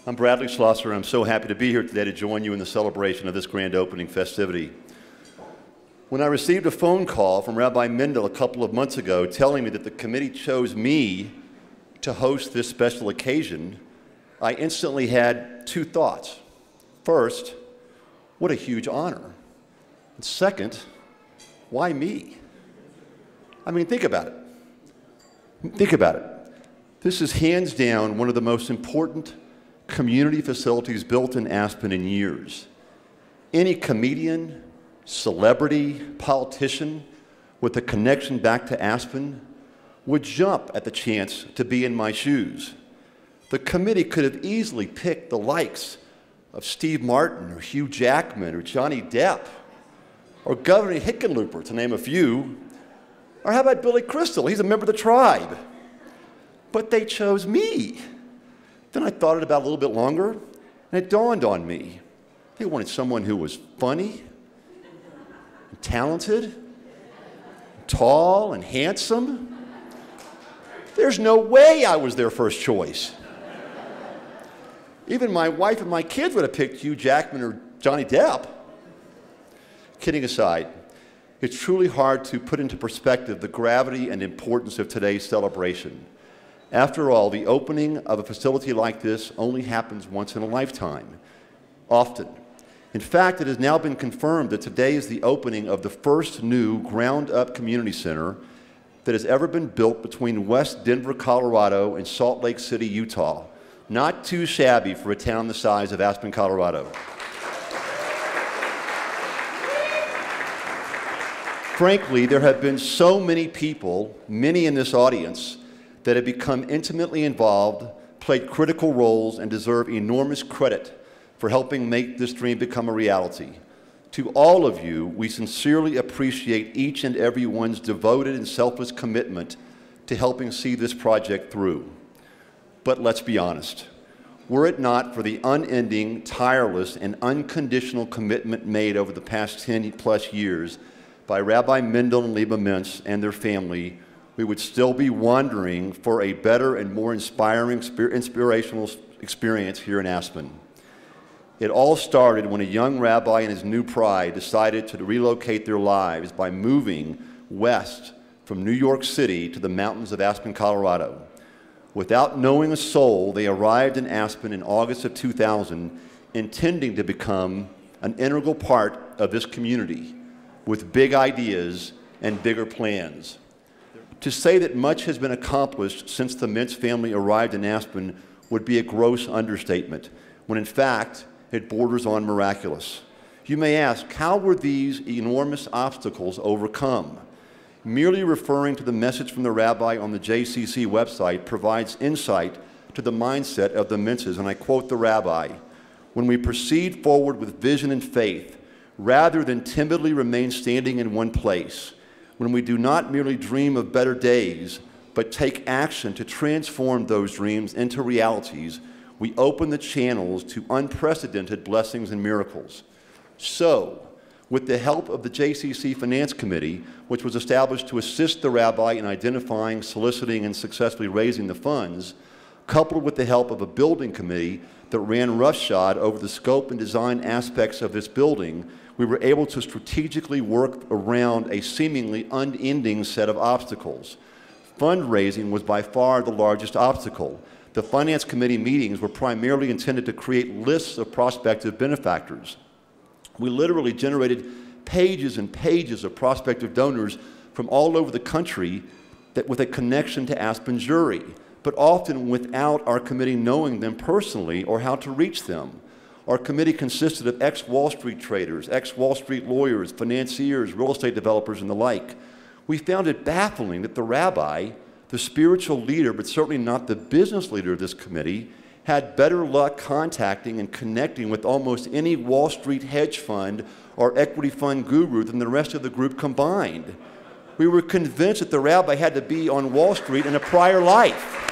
I'm Bradley Schlosser, and I'm so happy to be here today to join you in the celebration of this grand opening festivity. When I received a phone call from Rabbi Mendel a couple of months ago telling me that the committee chose me to host this special occasion, I instantly had two thoughts. First, what a huge honor. And second, why me? I mean, think about it. Think about it. This is hands down one of the most important community facilities built in Aspen in years. Any comedian, celebrity, politician with a connection back to Aspen would jump at the chance to be in my shoes. The committee could have easily picked the likes of Steve Martin or Hugh Jackman or Johnny Depp or Governor Hickenlooper, to name a few. Or how about Billy Crystal? He's a member of the tribe. But they chose me. Then I thought it about a little bit longer, and it dawned on me. They wanted someone who was funny, and talented, tall, and handsome. There's no way I was their first choice. Even my wife and my kids would have picked Hugh Jackman or Johnny Depp. Kidding aside, it's truly hard to put into perspective the gravity and importance of today's celebration. After all, the opening of a facility like this only happens once in a lifetime, often. In fact, it has now been confirmed that today is the opening of the first new ground-up community center that has ever been built between West Denver, Colorado and Salt Lake City, Utah. Not too shabby for a town the size of Aspen, Colorado. Frankly, there have been so many people, many in this audience, that have become intimately involved, played critical roles, and deserve enormous credit for helping make this dream become a reality. To all of you, we sincerely appreciate each and every one's devoted and selfless commitment to helping see this project through. But let's be honest, were it not for the unending, tireless, and unconditional commitment made over the past 10+ years by Rabbi Mendel and Leba Mintz and their family, we would still be wandering for a better and more inspiring, inspirational experience here in Aspen. It all started when a young rabbi and his new pride decided to relocate their lives by moving west from New York City to the mountains of Aspen, Colorado. Without knowing a soul, they arrived in Aspen in August of 2000, intending to become an integral part of this community with big ideas and bigger plans. To say that much has been accomplished since the Mintz family arrived in Aspen would be a gross understatement, when in fact, it borders on miraculous. You may ask, how were these enormous obstacles overcome? Merely referring to the message from the rabbi on the JCC website provides insight to the mindset of the Mintzes, and I quote the rabbi, "When we proceed forward with vision and faith, rather than timidly remain standing in one place, when we do not merely dream of better days, but take action to transform those dreams into realities, we open the channels to unprecedented blessings and miracles." So, with the help of the JCC Finance Committee, which was established to assist the rabbi in identifying, soliciting, and successfully raising the funds, coupled with the help of a building committee that ran roughshod over the scope and design aspects of this building, we were able to strategically work around a seemingly unending set of obstacles. Fundraising was by far the largest obstacle. The Finance Committee meetings were primarily intended to create lists of prospective benefactors. We literally generated pages and pages of prospective donors from all over the country that with a connection to Aspen Jury, but often without our committee knowing them personally or how to reach them. Our committee consisted of ex-Wall Street traders, ex-Wall Street lawyers, financiers, real estate developers, and the like. We found it baffling that the rabbi, the spiritual leader, but certainly not the business leader of this committee, had better luck contacting and connecting with almost any Wall Street hedge fund or equity fund guru than the rest of the group combined. We were convinced that the rabbi had to be on Wall Street in a prior life.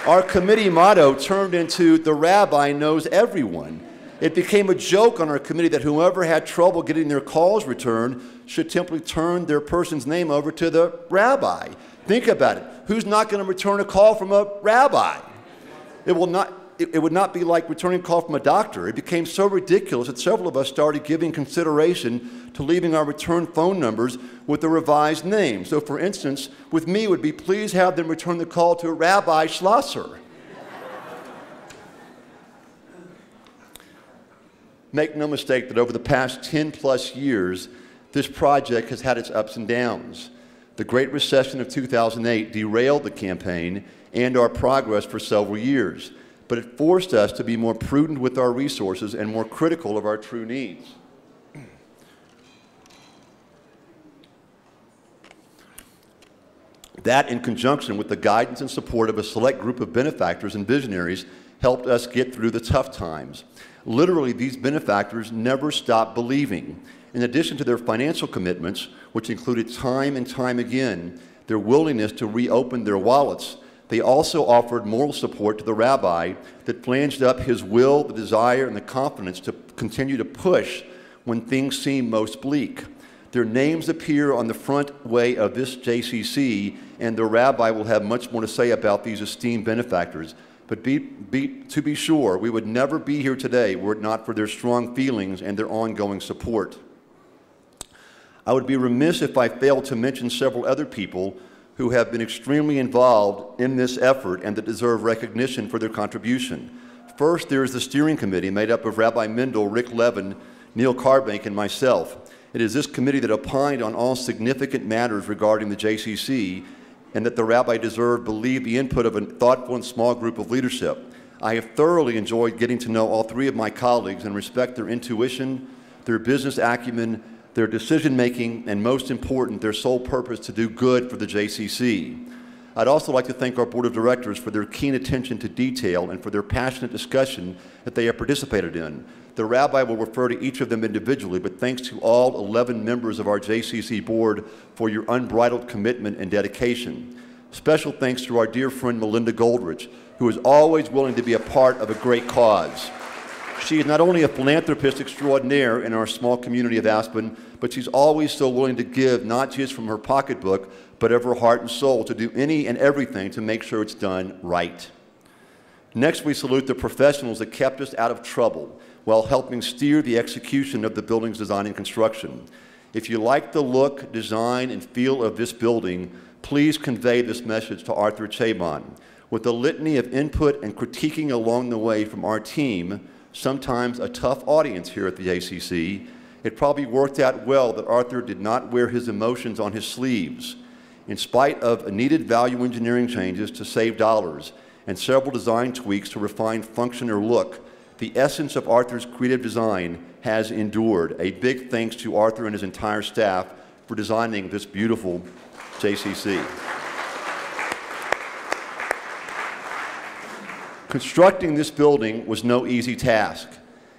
Our committee motto turned into "the rabbi knows everyone." It became a joke on our committee that whoever had trouble getting their calls returned should simply turn their person's name over to the rabbi. Think about it. Who's not going to return a call from a rabbi? It would not be like returning a call from a doctor. It became so ridiculous that several of us started giving consideration to leaving our return phone numbers with a revised name. So for instance, with me it would be, please have them return the call to Rabbi Schlosser. Make no mistake that over the past 10+ years, this project has had its ups and downs. The Great Recession of 2008 derailed the campaign and our progress for several years, but it forced us to be more prudent with our resources and more critical of our true needs. That, in conjunction with the guidance and support of a select group of benefactors and visionaries, helped us get through the tough times. Literally, these benefactors never stopped believing. In addition to their financial commitments, which included time and time again their willingness to reopen their wallets, they also offered moral support to the rabbi that flanged up his will, the desire, and the confidence to continue to push when things seem most bleak. Their names appear on the front way of this JCC, and the rabbi will have much more to say about these esteemed benefactors. But to be sure, we would never be here today were it not for their strong feelings and their ongoing support. I would be remiss if I failed to mention several other people who have been extremely involved in this effort and that deserve recognition for their contribution. First, there is the steering committee made up of Rabbi Mendel, Rick Levin, Neil Carbank, and myself. It is this committee that opined on all significant matters regarding the JCC, and that the rabbi deserved believed the input of a thoughtful and small group of leadership. I have thoroughly enjoyed getting to know all three of my colleagues and respect their intuition, their business acumen, their decision-making, and most important, their sole purpose to do good for the JCC. I'd also like to thank our board of directors for their keen attention to detail and for their passionate discussion that they have participated in. The rabbi will refer to each of them individually, but thanks to all 11 members of our JCC board for your unbridled commitment and dedication. Special thanks to our dear friend Melinda Goldrich, who is always willing to be a part of a great cause. She is not only a philanthropist extraordinaire in our small community of Aspen, but she's always so willing to give, not just from her pocketbook, but of her heart and soul, to do any and everything to make sure it's done right. Next, we salute the professionals that kept us out of trouble while helping steer the execution of the building's design and construction. If you like the look, design, and feel of this building, please convey this message to Arthur Chabon. With a litany of input and critiquing along the way from our team, sometimes a tough audience here at the ACC, it probably worked out well that Arthur did not wear his emotions on his sleeves. In spite of needed value engineering changes to save dollars and several design tweaks to refine function or look, the essence of Arthur's creative design has endured. A big thanks to Arthur and his entire staff for designing this beautiful JCC. Constructing this building was no easy task.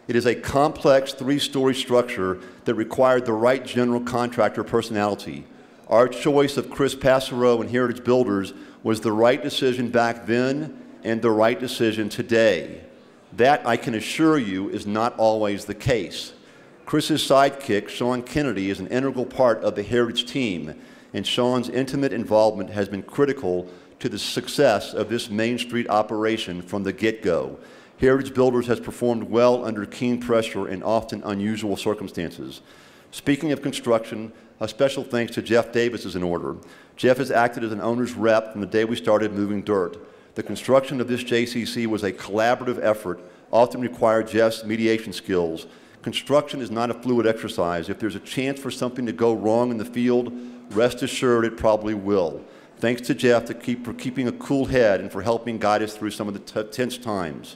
It is a complex 3-story structure that required the right general contractor personality. Our choice of Chris Passereau and Heritage Builders was the right decision back then and the right decision today. That, I can assure you, is not always the case. Chris's sidekick, Sean Kennedy, is an integral part of the Heritage team, and Sean's intimate involvement has been critical to the success of this Main Street operation from the get-go. Heritage Builders has performed well under keen pressure and often unusual circumstances. Speaking of construction, a special thanks to Jeff Davis is in order. Jeff has acted as an owner's rep from the day we started moving dirt. The construction of this JCC was a collaborative effort, often required Jeff's mediation skills. Construction is not a fluid exercise. If there's a chance for something to go wrong in the field, rest assured it probably will. Thanks to Jeff for keeping a cool head and for helping guide us through some of the tense times.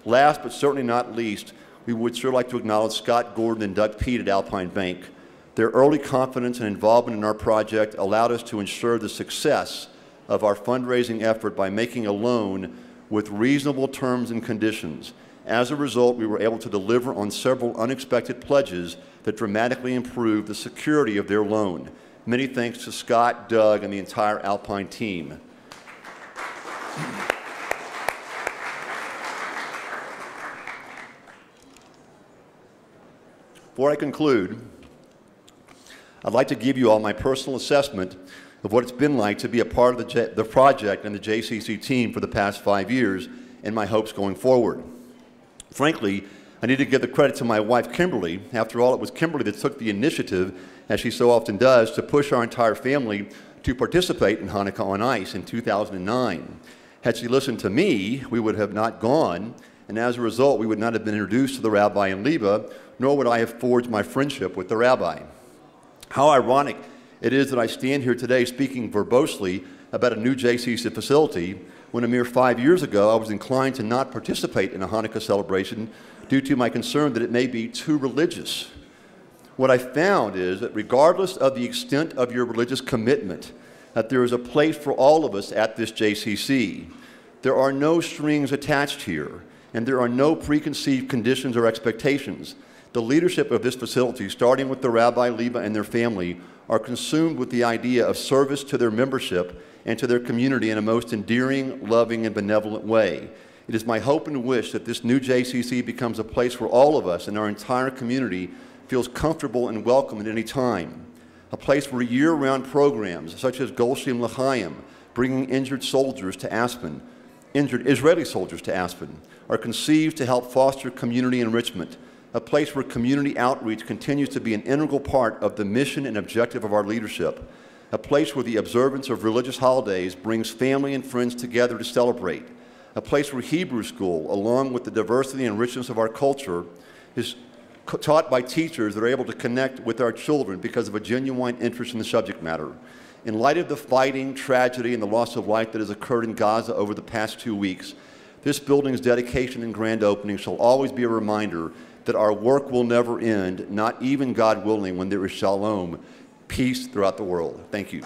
Last but certainly not least, we would sure like to acknowledge Scott Gordon and Doug Pete at Alpine Bank. Their early confidence and involvement in our project allowed us to ensure the success of our fundraising effort by making a loan with reasonable terms and conditions. As a result, we were able to deliver on several unexpected pledges that dramatically improved the security of their loan. Many thanks to Scott, Doug, and the entire Alpine team. Before I conclude, I'd like to give you all my personal assessment of what it's been like to be a part of the project and the JCC team for the past 5 years, and my hopes going forward. Frankly, I need to give the credit to my wife, Kimberly. After all, it was Kimberly that took the initiative, as she so often does, to push our entire family to participate in Hanukkah on Ice in 2009. Had she listened to me, we would have not gone, and as a result, we would not have been introduced to the rabbi in Liba, nor would I have forged my friendship with the rabbi. How ironic it is that I stand here today speaking verbosely about a new JCC facility when a mere 5 years ago I was inclined to not participate in a Hanukkah celebration due to my concern that it may be too religious. What I found is that regardless of the extent of your religious commitment, that there is a place for all of us at this JCC. There are no strings attached here, and there are no preconceived conditions or expectations. The leadership of this facility, starting with the Rabbi, Liba, and their family, are consumed with the idea of service to their membership and to their community in a most endearing, loving, and benevolent way. It is my hope and wish that this new JCC becomes a place where all of us and our entire community feels comfortable and welcome at any time. A place where year-round programs such as Golshim L'Chaim, bringing injured soldiers to Aspen, injured Israeli soldiers to Aspen, are conceived to help foster community enrichment. A place where community outreach continues to be an integral part of the mission and objective of our leadership. A place where the observance of religious holidays brings family and friends together to celebrate. A place where Hebrew school, along with the diversity and richness of our culture, is taught by teachers that are able to connect with our children because of a genuine interest in the subject matter. In light of the fighting, tragedy, and the loss of life that has occurred in Gaza over the past 2 weeks, this building's dedication and grand opening shall always be a reminder that our work will never end, not even, God willing, when there is shalom, peace throughout the world. Thank you.